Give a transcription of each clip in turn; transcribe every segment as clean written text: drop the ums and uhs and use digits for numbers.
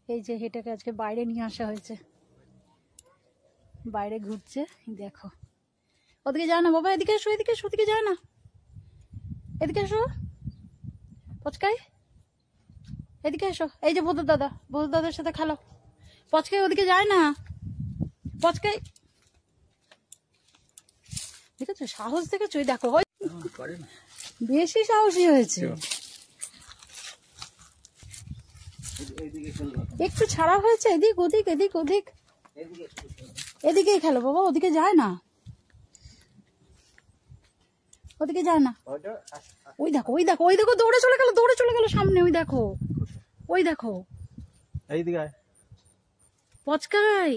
এই যে এটাকে আজকে বাইরে নিয়ে আসা হয়েছে, বাইরে ঘুরছে। দেখো, ওদিকে যায় না বাবা, এদিকে এসো, এদিকে এসো, ওদিকে যায় না, এদিকে এসো পচকাই, এদিকে এসো। এই যে ভদর দাদার সাথে খেলো। পচকাই ওদিকে যায় না, পচকাই দেখেছো সাহস দেখেছো? ওই দেখো, ওই বেশি সাহসী হয়েছে। একটু ছাড়া হয়েছে, এদিক ওদিক এদিক ওদিক, এদিকেই খেলো বাবা, ওদিকে যায় না, ওদিকে যায় না। ওই দেখো, ওই দেখো, ওই দেখো, দৌড়ে চলে গেল সামনে। ওই দেখো, ওই দেখো, এইদিকে পচকাই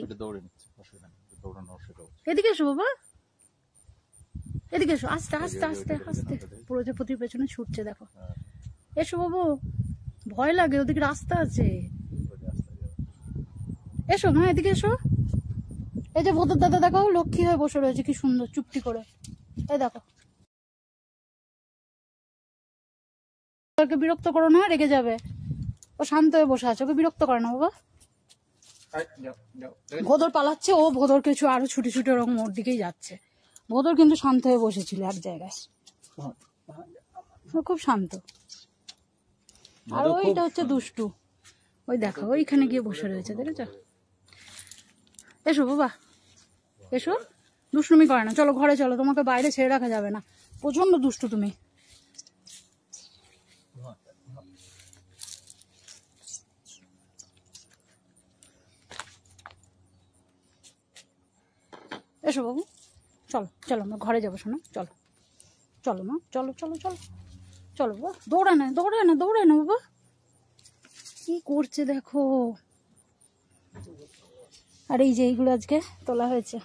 এদিকে এসো বাবা, এদিকে এসো, আস্তে আস্তে আস্তে আস্তে। প্রজাপতির পেছনে ছুটছে দেখো। এসো বাবু, ভয় লাগে, ওদিকে রাস্তা আছে। এসো মা, এদিকে এসো। এই যে ভদর দাদা দেখো, লক্ষ্মী হয়ে বসে রয়েছে কি সুন্দর চুপটি করে। এই দেখো, ওকে বিরক্ত করো না, রেগে যাবে। ও শান্ত হয়ে বসে আছে, ওকে বিরক্ত করে না বাবা। ভদর পালাচ্ছে, ও ভদর কিছু আরো ছুটে ছুটে ওরকম ওর দিকেই যাচ্ছে। ভদর কিন্তু শান্ত হয়ে বসেছিল এক জায়গায়, ও খুব শান্ত। আর ওইটা হচ্ছে দুষ্টু, ওই দেখো ওইখানে গিয়ে বসে রয়েছে, দেখেছো? এসো বাবা, এসো, দুষ্টুমি করে না। চলো ঘরে চলো, তোমাকে বাইরে ছেড়ে রাখা যাবে না, প্রচন্ড দুষ্টু তুমি। এসো বাবু, চলো চলো, আমরা ঘরে যাবো শোনো, চলো চলো মা, চলো চলো চলো চলো বাবা। দৌড়ায় না বাবা, কি করছে দেখো। আর এই যে এইগুলো আজকে তোলা হয়েছে,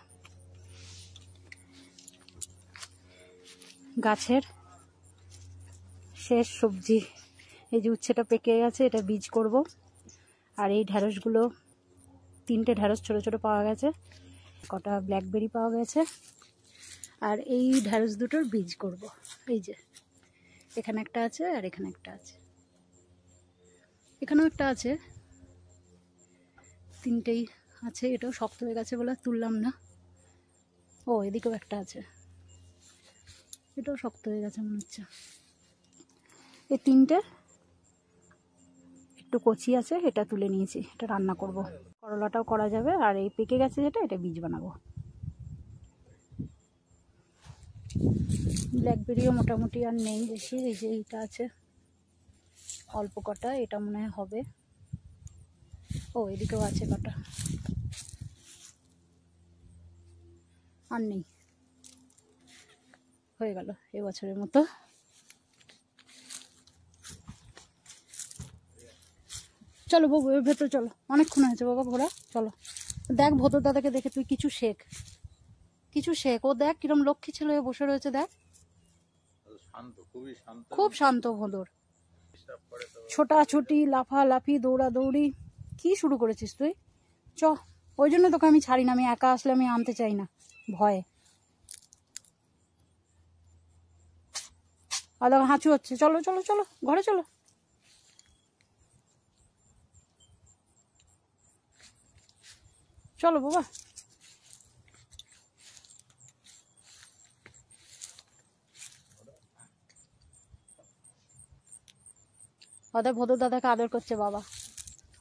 গাছের শেষ সবজি। এই যে উচ্ছেটা পেকে গেছে, এটা বীজ করব। আর এই ঢ্যাঁড়সগুলো, 3টে ঢ্যাঁড়স ছোট ছোট পাওয়া গেছে, কটা ব্ল্যাকবেরি পাওয়া গেছে। আর এই ঢ্যাঁড়স দুটোর বীজ করব। এই যে এখানে একটা আছে, আর এখানে একটা আছে, এখানেও একটা আছে, 3টেই আছে। এটাও শক্ত হয়ে গেছে বলে তুললাম না। ও এদিকেও একটা আছে, এটাও শক্ত হয়ে গেছে মনে হচ্ছে। এই 3টে একটু কচি আছে, এটা তুলে নিয়েছি, এটা রান্না করব। করলাটাও করা যাবে। আর এই পেকে গেছে যেটা, এটা বীজ বানাবো। ব্ল্যাকবেরিও মোটামুটি আর নেই বেশি, এই যে এইটা আছে অল্প কটা, এটা মনে হয় হবে। ও এদিকেও আছে কটা, আর নেই, হয়ে গেল এবছরের মতো। চলো বাবু, এর ভেতরে চলো, অনেকক্ষণ হয়েছে বাবা ঘোরা, চলো। দেখ ভদর দাদাকে দেখে তুই কিছু শেখ, কিছু শেখ। ও দেখ কিরম লক্ষ্মী ছেলে হয়ে বসে রয়েছে, দেখ খুব শান্ত ভদর। ছোটাছুটি, লাফালাফি, দৌড়াদৌড়ি, কি শুরু করেছিস তুই? চ, ওই জন্য তোকে আমি ছাড়ি না, আমি একা আসলে আমি আনতে চাই না, ভয়ে। আর দেখো হাঁচু হচ্ছে, চলো চলো চলো ঘরে চলো। চলো বাবা, ওদের ভদর দাদাকে আদর করছে বাবা।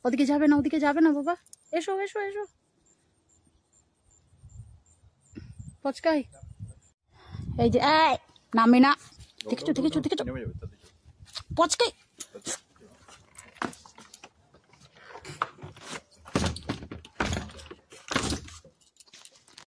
ওদিকে যাবে না, ওদিকে যাবে না বাবা, এসো এসো এসো পচকাই। এই যে নামে না, দেখেছো দেখেছো দেখেছো পচকাই।